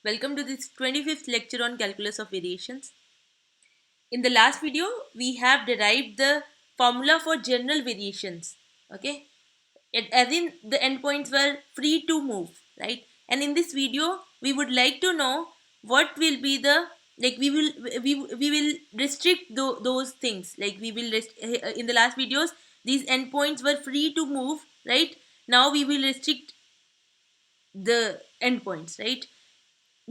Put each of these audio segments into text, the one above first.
Welcome to this 25th lecture on calculus of variations. In the last video, we have derived the formula for general variations. Okay, as in the endpoints were free to move, right? And in this video, we would like to know what will be the we will restrict those things. Like we will in the last videos, these endpoints were free to move, right? Now we will restrict the endpoints, right?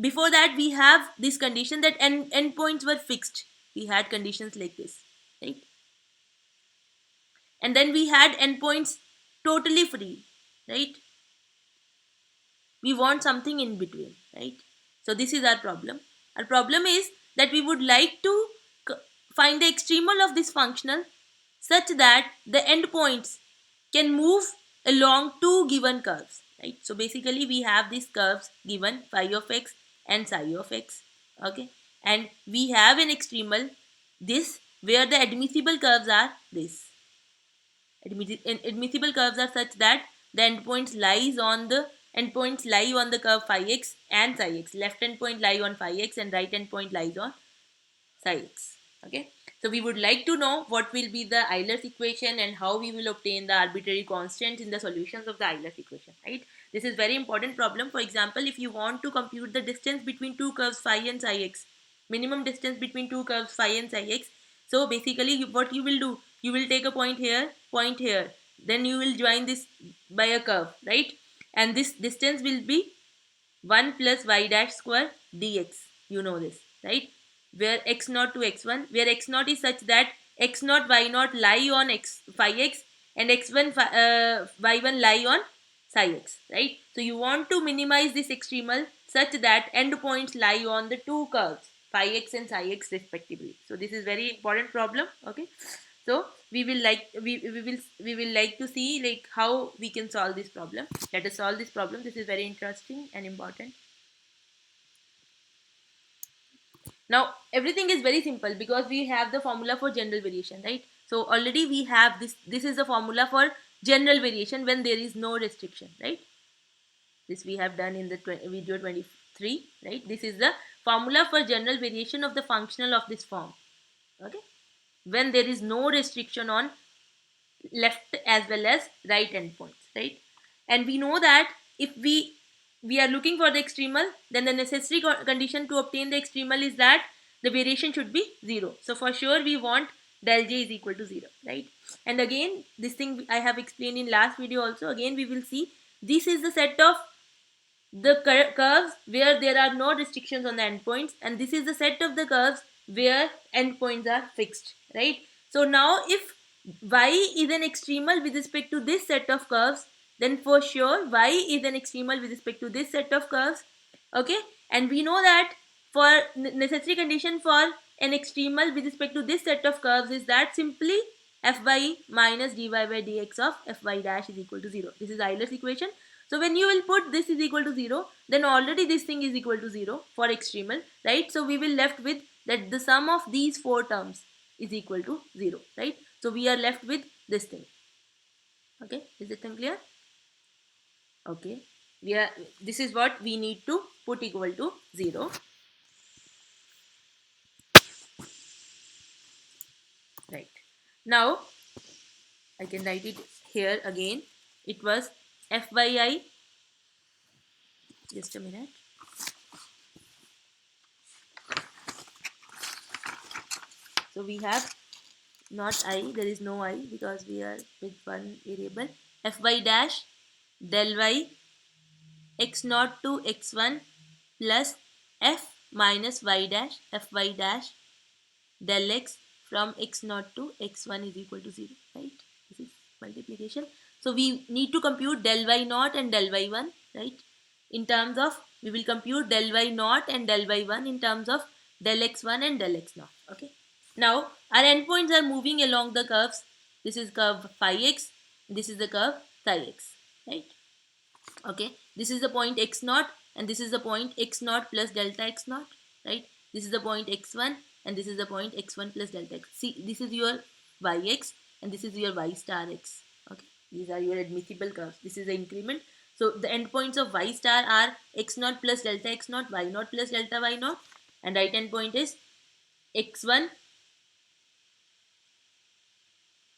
Before that we have this condition that endpoints were fixed. We had conditions like this, right? And then we had endpoints totally free, right? We want something in between, right? So this is our problem is that we would like to find the extremal of this functional such that the endpoints can move along two given curves, right? So basically we have these curves given phi of x and psi of x, okay? And we have an extremal, this, where the admissible curves are this. Admissible curves are such that the endpoints lie on the curve phi x and psi x. Left endpoint lie on phi x and right endpoint lies on psi x. Okay, so we would like to know what will be the Euler's equation and how we will obtain the arbitrary constants in the solutions of the Euler's equation, right? This is very important problem. For example, if you want to compute the distance between two curves phi and psi x, minimum distance between two curves phi and psi x, so basically what you will do, you will take a point here, then you will join this by a curve, right? And this distance will be 1 plus y dash square dx. You know this, right? Where x naught to x1, where x naught is such that x naught y naught lie on x phi x and x1 y1 lie on psi x, right? So you want to minimize this extremal such that endpoints lie on the two curves phi x and psi x respectively. So this is very important problem. Okay, so we will like to see like how we can solve this problem. Let us solve this problem. This is very interesting and important. Now everything is very simple because we have the formula for general variation, right? So already we have this is the formula for general variation when there is no restriction, right? This we have done in the video 23, right? This is the formula for general variation of the functional of this form, okay, when there is no restriction on left as well as right endpoints, right? And we know that if we are looking for the extremal, then the necessary condition to obtain the extremal is that the variation should be 0. So for sure we want del j is equal to 0, right? And again, this thing I have explained in last video also. Again we will see this is the set of the curves where there are no restrictions on the endpoints, and this is the set of the curves where endpoints are fixed, right? So now if y is an extremal with respect to this set of curves, then for sure y is an extremal with respect to this set of curves, okay? And we know that for necessary condition for an extremal with respect to this set of curves is that simply fy minus dy by dx of fy dash is equal to 0. This is Euler's equation. So when you will put this is equal to 0, then already this thing is equal to 0 for extremal, right? So we will left with that the sum of these four terms is equal to 0, right? So we are left with this thing. Okay, is it clear? Okay, this is what we need to put equal to 0, right? Now I can write it here again. It was fyi, just a minute. So we have not I, there is no I because we are with one variable. Fy dash del y x naught to x1 plus f minus y dash fy dash del x from x naught to x1 is equal to 0, right? This is multiplication. So we need to compute del y naught and del y1, right? In terms of, we will compute del y naught and del y1 in terms of del x1 and del x naught, okay? Now our endpoints are moving along the curves. This is curve phi x, this is the curve psi x, right? Okay, this is the point x naught and this is the point x naught plus delta x naught, right? This is the point x1 and this is the point x1 plus delta x. See, this is your yx and this is your y star x, okay? These are your admissible curves. This is the increment. So the endpoints of y star are x naught plus delta x naught, y naught plus delta y naught, and right endpoint is x1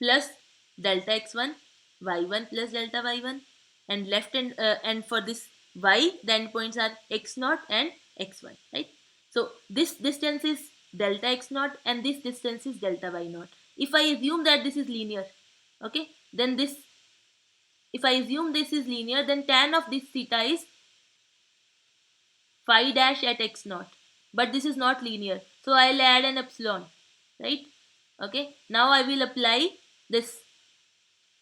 plus delta x1, y1 plus delta y1, and left and for this y the endpoints are x naught and x1, right? So this distance is delta x naught and this distance is delta y naught. If I assume that this is linear, okay, then this, if I assume this is linear, then tan of this theta is phi dash at x naught, but this is not linear, so I'll add an epsilon, right? Okay, now I will apply this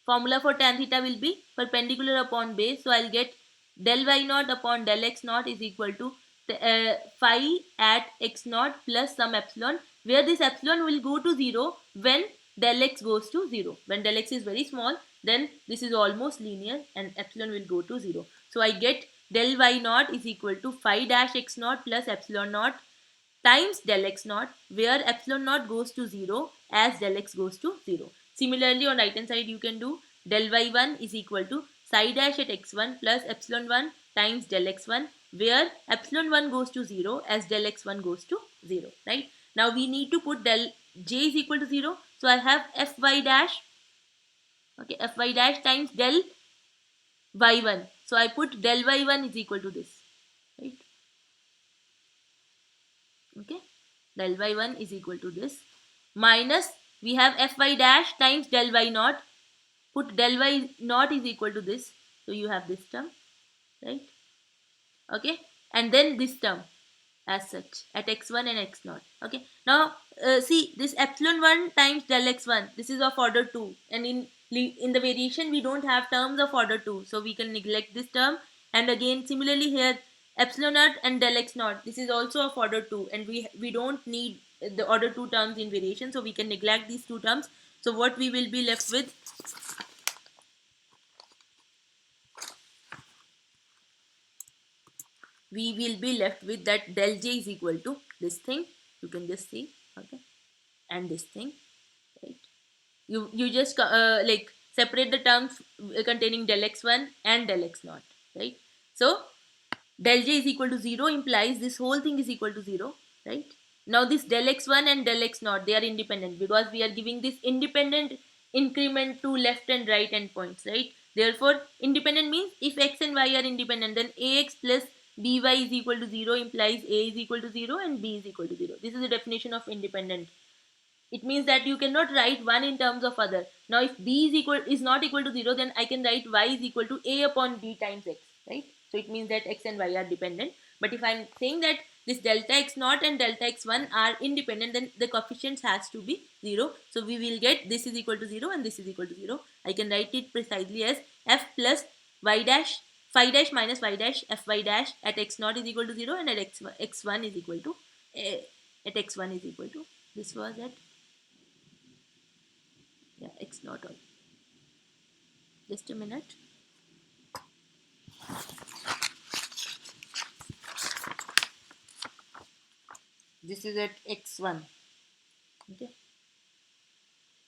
formula for tan theta will be perpendicular upon base, so I'll get del y naught upon del x naught is equal to phi at x naught plus some epsilon, where this epsilon will go to 0 when del x goes to 0. When del x is very small, then this is almost linear and epsilon will go to 0. So I get del y naught is equal to phi dash x naught plus epsilon naught times del x naught, where epsilon naught goes to 0 as del x goes to 0. Similarly, on right hand side you can do del y1 is equal to psi dash at x1 plus epsilon 1 times del x1, where epsilon 1 goes to 0 as del x1 goes to 0, right? Now we need to put del j is equal to 0, so I have fy dash, okay, fy dash times del y1, so I put del y1 is equal to this, right? Okay, del y1 is equal to this, minus we have fy dash times del y naught, put del y naught is equal to this, so you have this term, right? Okay, and then this term as such at x1 and x0. Okay, now see this epsilon 1 times del x1, this is of order 2, and in the variation we don't have terms of order 2, so we can neglect this term. And again similarly here epsilon naught and del x naught, this is also of order 2, and we don't need the order 2 terms in variation, so we can neglect these two terms. So what we will be left with, we will be left with that del j is equal to this thing, you can just see, okay, and this thing, right? You just like separate the terms containing del x1 and del x naught, right? So del j is equal to 0 implies this whole thing is equal to 0, right? Now this del x1 and del x naught, they are independent because we are giving this independent increment to left and right endpoints, right? Therefore independent means if x and y are independent, then ax plus by is equal to 0 implies a is equal to 0 and b is equal to 0. This is the definition of independent. It means that you cannot write one in terms of other. Now if b is not equal to 0, then I can write y is equal to a upon b times x, right? So it means that x and y are dependent. But if I'm saying that this delta x naught and delta x1 are independent, then the coefficients has to be 0. So we will get this is equal to 0 and this is equal to 0. I can write it precisely as f plus y dash phi dash minus y dash fy dash at x naught is equal to 0 and at x1 is equal to at x1 is equal to, this was at, yeah, x naught all. Just a minute. This is at x1, okay,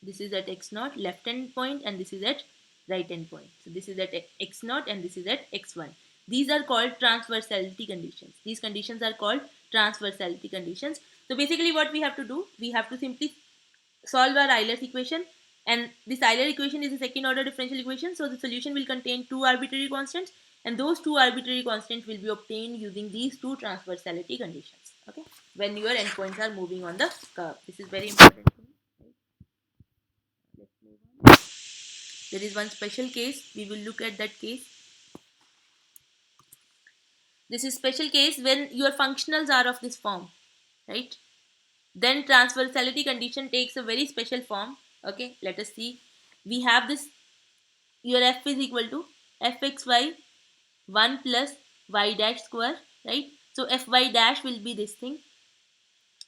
this is at x naught left end point and this is at right end point. So this is at x naught and this is at x1. These are called transversality conditions. These conditions are called transversality conditions. So basically what we have to do, we have to simply solve our Euler's equation, and this Euler equation is a second order differential equation, so the solution will contain two arbitrary constants, and those two arbitrary constants will be obtained using these two transversality conditions, okay, when your endpoints are moving on the curve. This is very important. Let's move on. There is one special case, we will look at that case. This is special case when your functionals are of this form, right? Then transversality condition takes a very special form, okay. Let us see. We have this, your f is equal to fxy 1 plus y dash square, right? So fy dash will be this thing,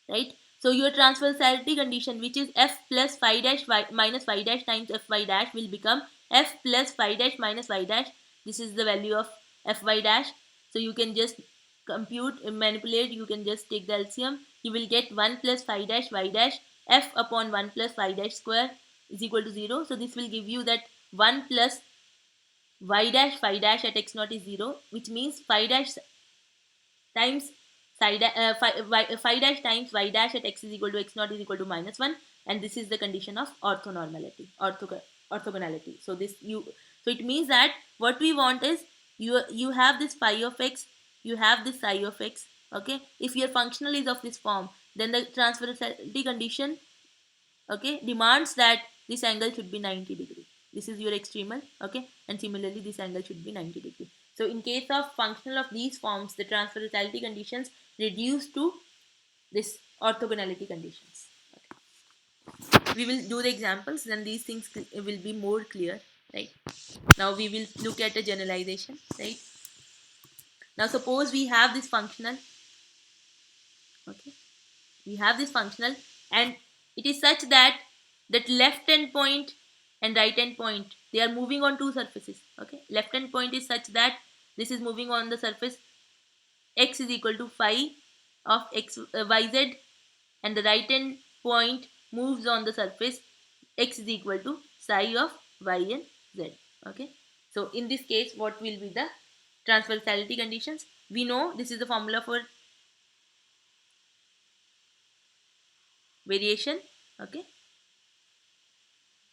right? So your transversality condition, which is f plus phi dash y minus y dash times fy dash, will become f plus phi dash minus y dash. This is the value of fy dash. So you can just compute, manipulate, you can just take the LCM. You will get 1 plus phi dash y dash f upon 1 plus phi dash square is equal to 0. So this will give you that 1 plus y dash phi dash at x naught is 0, which means phi dash times phi dash times y dash at x is equal to x naught is equal to -1, and this is the condition of orthonormality, orthogonality. So this you, so it means that what we want is, you have this phi of x, you have this psi of x. Okay, if your functional is of this form, then the transversality condition, okay, demands that this angle should be 90 degree. This is your extremal. Okay, and similarly this angle should be 90 degree. So in case of functional of these forms, the transversality conditions reduce to this orthogonality conditions. Okay. We will do the examples, then these things will be more clear, right? Now we will look at a generalization, right? Now suppose we have this functional. Okay, we have this functional, and it is such that left end point and right end point, they are moving on two surfaces. Okay, left end point is such that this is moving on the surface x is equal to phi of yz, and the right end point moves on the surface x is equal to psi of y and z. Okay, so in this case what will be the transversality conditions? We know this is the formula for variation. Okay,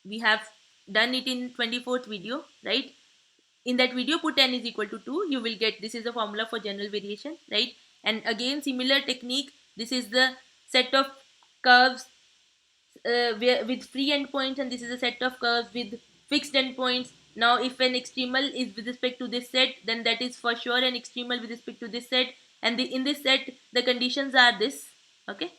we have done it in 24th video, right? In that video, put n is equal to 2, you will get, this is the formula for general variation, right? And again similar technique, this is the set of curves with free endpoints, and this is a set of curves with fixed endpoints. Now if an extremal is with respect to this set, then that is for sure an extremal with respect to this set, and in this set the conditions are this. Okay,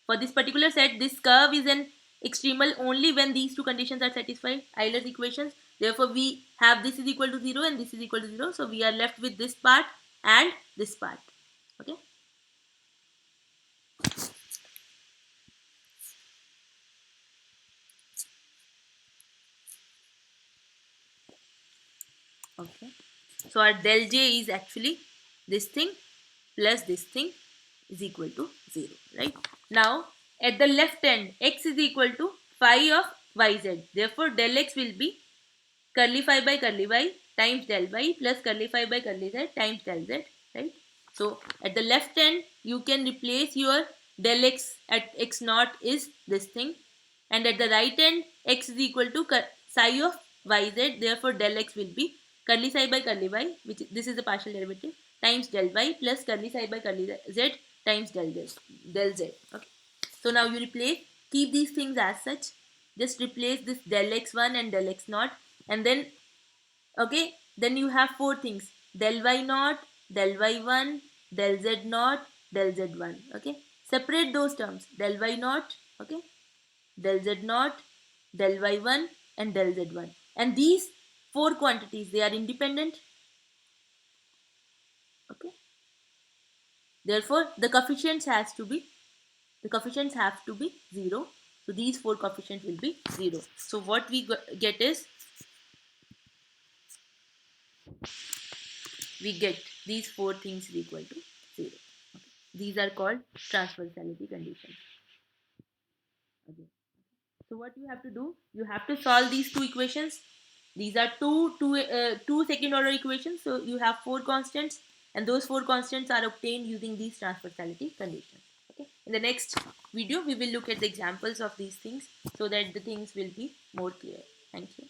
for this particular set, this curve is an extremal only when these two conditions are satisfied, Euler's equations. Therefore, we have this is equal to 0 and this is equal to 0. So, we are left with this part and this part. Okay. Okay. So, our del J is actually this thing plus this thing is equal to 0. Right. Now, at the left end, x is equal to phi of yz. Therefore, del x will be curly phi by curly y times del y plus curly phi by curly z times del z, right? So at the left end, you can replace your del x at x naught is this thing, and at the right end, x is equal to psi of yz. Therefore, del x will be curly psi by curly y, which this is the partial derivative, times del y plus curly psi by curly z times del z. Okay. So now you replace, keep these things as such. Just replace this del x1 and del x naught, and then okay, then you have four things: del y naught, del y1, del z naught, del z1. Okay, separate those terms: del y naught, okay, del z naught, del y1, and del z1. And these four quantities, they are independent. Okay, therefore the coefficients have to be 0. So these four coefficients will be 0. So what we get is, we get these four things is equal to 0. Okay. These are called transversality conditions. Okay. So what you have to do, you have to solve these two equations. These are two second order equations. So you have four constants, and those four constants are obtained using these transversality conditions. Okay. In the next video, we will look at the examples of these things so that the things will be more clear. Thank you.